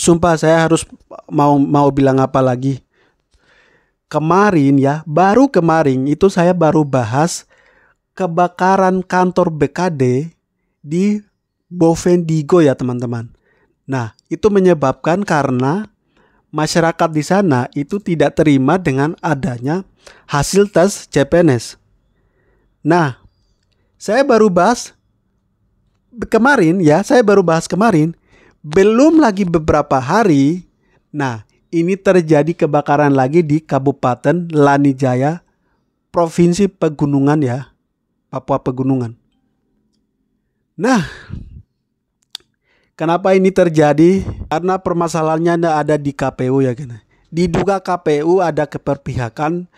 Sumpah saya harus mau bilang apa lagi. Kemarin ya, baru kemarin itu saya baru bahas kebakaran kantor BKD di Bovendigao ya teman-teman. Nah, itu menyebabkan karena masyarakat di sana itu tidak terima dengan adanya hasil tes CPNS. Nah, saya baru bahas kemarin ya, belum lagi beberapa hari. Nah, ini terjadi kebakaran lagi di Kabupaten Lanijaya, Provinsi Pegunungan ya, Papua Pegunungan. Nah, kenapa ini terjadi? Karena permasalahannya ada di KPU ya kan. Diduga KPU ada keperpihakan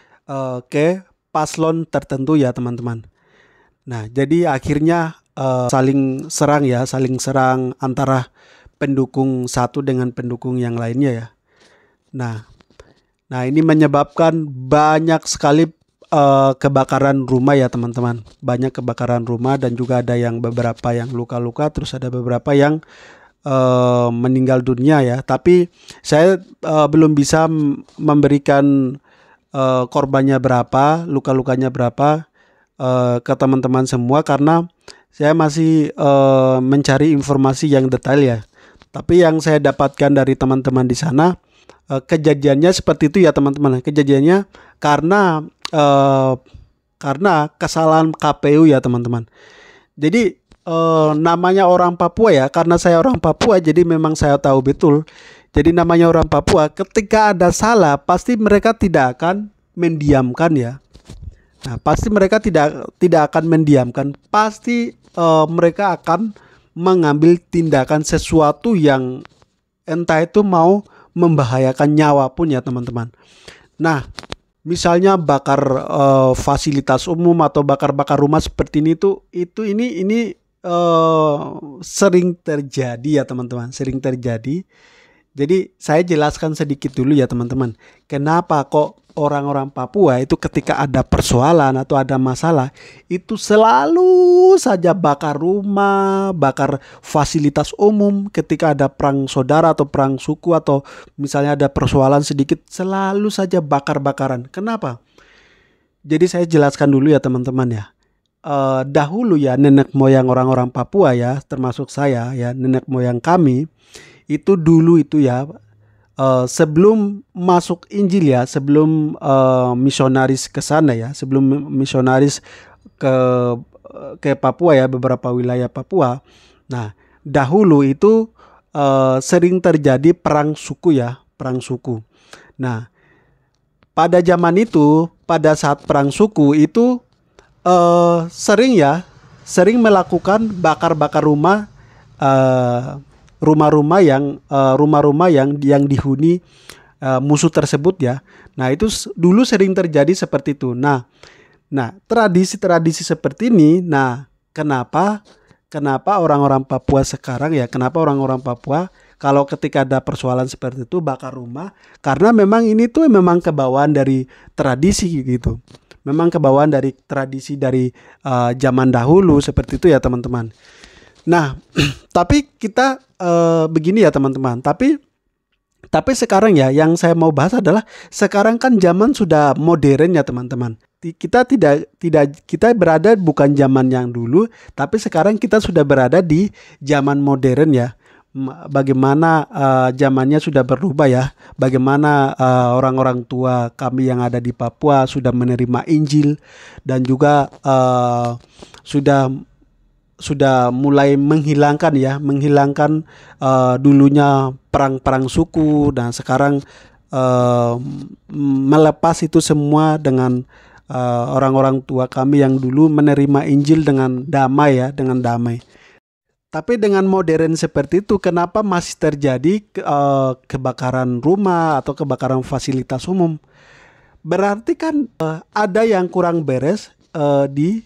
ke paslon tertentu ya teman-teman. Nah, jadi akhirnya saling serang antara pendukung satu dengan pendukung yang lainnya ya. Nah ini menyebabkan banyak sekali kebakaran rumah ya teman-teman. Banyak kebakaran rumah dan juga ada yang beberapa yang luka-luka, terus ada beberapa yang meninggal dunia ya. Tapi saya belum bisa memberikan korbannya berapa, luka-lukanya berapa ke teman-teman semua karena saya masih mencari informasi yang detail ya. Tapi yang saya dapatkan dari teman-teman di sana, kejadiannya seperti itu ya teman-teman. Kejadiannya karena kesalahan KPU ya teman-teman. Jadi namanya orang Papua ya, karena saya orang Papua jadi memang saya tahu betul. Jadi namanya orang Papua, ketika ada salah pasti mereka tidak akan mendiamkan ya. Nah, pasti mereka tidak akan mendiamkan, pasti mereka akan mengambil tindakan sesuatu yang entah itu mau membahayakan nyawa pun ya teman-teman. Nah, misalnya bakar fasilitas umum atau bakar-bakar rumah seperti ini ini sering terjadi ya teman-teman, sering terjadi. Jadi saya jelaskan sedikit dulu ya teman-teman. Kenapa kok orang-orang Papua itu ketika ada persoalan atau ada masalah itu selalu saja bakar rumah, bakar fasilitas umum. Ketika ada perang saudara atau perang suku atau misalnya ada persoalan sedikit selalu saja bakar-bakaran. Kenapa? Jadi saya jelaskan dulu ya teman-teman ya. Dahulu ya nenek moyang orang-orang Papua ya, termasuk saya ya, nenek moyang kami itu dulu itu ya sebelum masuk Injil ya, sebelum misionaris ke sana ya, sebelum misionaris ke Papua ya, beberapa wilayah Papua. Nah, dahulu itu sering terjadi perang suku ya, perang suku. Nah, pada zaman itu, pada saat perang suku itu sering melakukan bakar-bakar rumah, rumah-rumah yang dihuni musuh tersebut ya. Nah, itu dulu sering terjadi seperti itu. Nah, tradisi-tradisi seperti ini, nah kenapa orang-orang Papua sekarang ya, kenapa orang-orang Papua kalau ketika ada persoalan seperti itu bakar rumah, karena memang ini tuh memang kebawaan dari tradisi gitu. Memang kebawaan dari tradisi dari zaman dahulu seperti itu ya teman-teman. Nah, tapi kita begini ya teman-teman. Tapi sekarang ya yang saya mau bahas adalah sekarang kan zaman sudah modern ya teman-teman. Kita berada bukan zaman yang dulu, tapi sekarang kita sudah berada di zaman modern ya. Bagaimana zamannya sudah berubah ya. Bagaimana orang-orang tua kami yang ada di Papua sudah menerima Injil dan juga sudah mulai menghilangkan dulunya perang-perang suku dan sekarang melepas itu semua dengan orang-orang tua kami yang dulu menerima Injil dengan damai ya, dengan damai. Tapi dengan modern seperti itu, kenapa masih terjadi kebakaran rumah atau kebakaran fasilitas umum? Berarti kan ada yang kurang beres di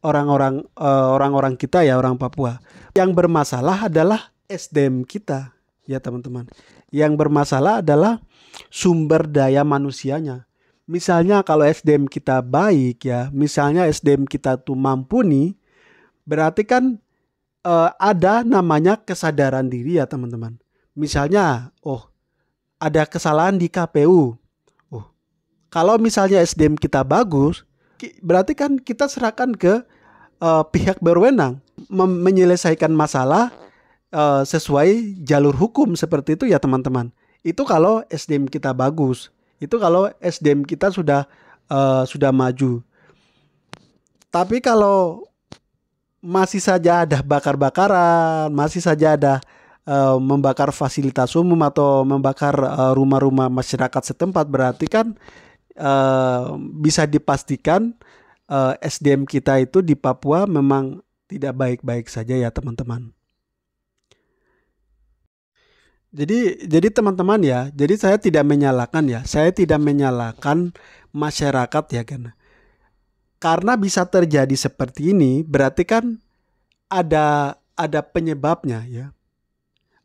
orang-orang kita ya, orang Papua. Yang bermasalah adalah SDM kita. ya teman-teman. Yang bermasalah adalah sumber daya manusianya. Misalnya kalau SDM kita baik ya, misalnya SDM kita tuh mampu nih, berarti kan ada namanya kesadaran diri ya teman-teman. Misalnya, ada kesalahan di KPU. Kalau misalnya SDM kita bagus, berarti kan kita serahkan ke pihak berwenang menyelesaikan masalah sesuai jalur hukum seperti itu ya teman-teman. Itu kalau SDM kita bagus. Itu kalau SDM kita sudah maju. Tapi kalau masih saja ada bakar-bakaran, masih saja ada membakar fasilitas umum atau membakar rumah-rumah masyarakat setempat, berarti kan bisa dipastikan SDM kita itu di Papua memang tidak baik-baik saja ya teman-teman. Jadi teman-teman ya, jadi saya tidak menyalahkan masyarakat ya kan. Karena bisa terjadi seperti ini, berarti kan ada penyebabnya ya.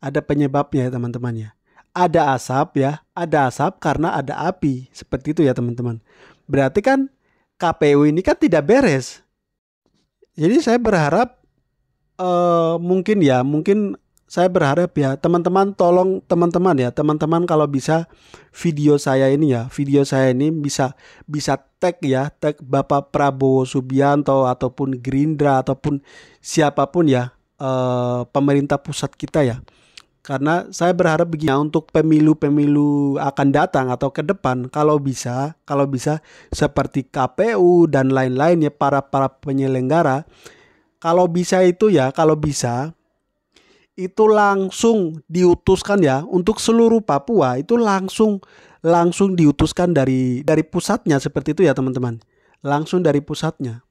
Ada penyebabnya ya teman-teman ya. Ada asap karena ada api. Seperti itu ya teman-teman. Berarti kan KPU ini kan tidak beres. Jadi saya berharap mungkin saya berharap ya teman-teman, tolong teman-teman kalau bisa video saya ini bisa tag Bapak Prabowo Subianto ataupun Gerindra ataupun siapapun ya, pemerintah pusat kita ya. Karena saya berharap begini, untuk pemilu-pemilu akan datang atau ke depan, kalau bisa seperti KPU dan lain-lain ya, para penyelenggara, kalau bisa itu langsung diutuskan ya untuk seluruh Papua, itu langsung diutuskan dari pusatnya seperti itu ya teman-teman. Langsung dari pusatnya.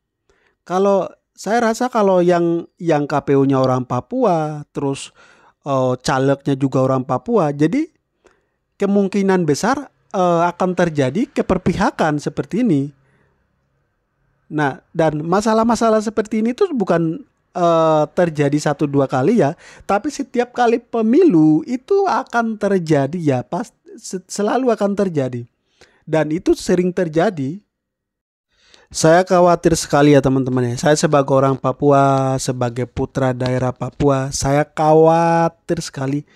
Kalau saya rasa kalau yang KPU-nya orang Papua, terus calegnya juga orang Papua, jadi kemungkinan besar akan terjadi keperpihakan seperti ini. Nah, dan masalah-masalah seperti ini tuh bukan terjadi 1-2 kali ya, tapi setiap kali pemilu itu akan terjadi ya, selalu akan terjadi, dan itu sering terjadi. Saya khawatir sekali ya teman-teman ya. Saya sebagai orang Papua, sebagai putra daerah Papua, saya khawatir sekali.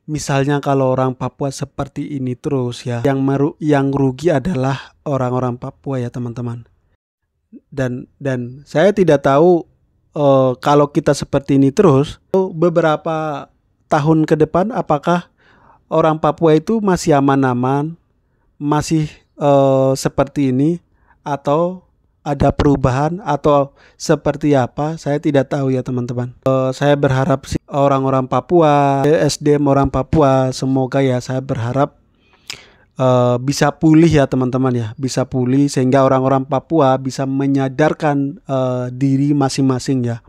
Misalnya kalau orang Papua seperti ini terus ya, yang rugi adalah orang-orang Papua ya teman-teman. Dan saya tidak tahu kalau kita seperti ini terus, beberapa tahun ke depan apakah orang Papua itu masih aman-aman, masih seperti ini, atau ada perubahan atau seperti apa, saya tidak tahu ya teman-teman. Saya berharap sih orang-orang Papua, SDM orang Papua, semoga ya, saya berharap bisa pulih ya teman-teman ya, bisa pulih sehingga orang-orang Papua bisa menyadarkan diri masing-masing ya.